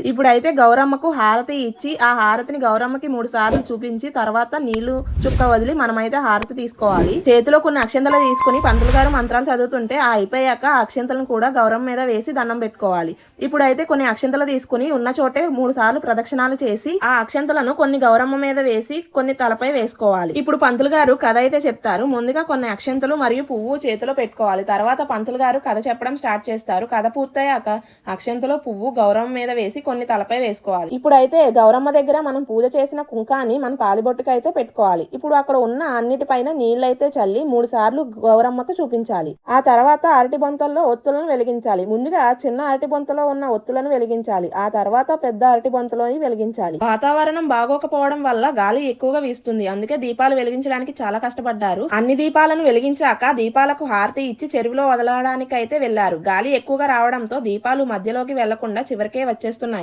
ఇప్పుడైతే గౌరమ్మకు హారతి ఇచ్చి ఆ హారతిని గౌరమ్మకి 3 సార్లు చూపించి తర్వాత నీళ్లు చుక్క వదిలి మనమైతే హారతి తీసుకోవాలి. చేతిలో కొన్ని అక్షంతలు తీసుకుని పంతులు గారు మంత్రాలు చదువుతుంటే ఆ అయిపోయాక ఆ అక్షంతలను కూడా గౌరమ్మ మీద వేసి దండం పెట్టుకోవాలి. ఇప్పుడైతే కొన్ని అక్షంతలు తీసుకుని ఉన్న చోటే 3 సార్లు ప్రదక్షిణాలు చేసి ఆ అక్షంతలను కొన్ని గౌరమ్మ మీద వేసి కొన్ని తలపై వేసుకోవాలి. ఇప్పుడు పంతులు గారు కథ అయితే చెప్తారు. ముందుగా కొన్ని అక్షంతలు మరియు పువ్వు చేతిలో పెట్టుకోవాలి. తర్వాత పంతులు గారు కథ చెప్పడం స్టార్ట్ చేస్తారు. కథ పూర్తయ్యాక అక్షంతలో పువ్వు గౌరమ్మ మీద వేసి కొన్ని తలపై వేసుకోవాలి. ఇప్పుడైతే గౌరమ్మ దగ్గర మనం పూజ చేసిన కుంకాన్ని మన తాలిబొట్టుకు అయితే పెట్టుకోవాలి. ఇప్పుడు అక్కడ ఉన్న అన్నిటిపైన నీళ్ళైతే చల్లి 3 సార్లు గౌరమ్మకు చూపించాలి. ఆ తర్వాత అరటి బొంతల్లో ఒత్తులను వెలిగించాలి. ముందుగా చిన్న అరటి బొంతలో ఉన్న ఒత్తులను వెలిగించాలి. ఆ తర్వాత పెద్ద అరటి బొంతలోని వెలిగించాలి. వాతావరణం బాగోకపోవడం వల్ల గాలి ఎక్కువగా వీస్తుంది. అందుకే దీపాలు వెలిగించడానికి చాలా కష్టపడ్డారు. అన్ని దీపాలను వెలిగించాక దీపాలకు హారతి ఇచ్చి చెరువులో వదలడానికి అయితే వెళ్లారు. గాలి ఎక్కువగా రావడంతో దీపాలు మధ్యలోకి వెళ్లకుండా చివరికే వచ్చేస్తున్నాయి.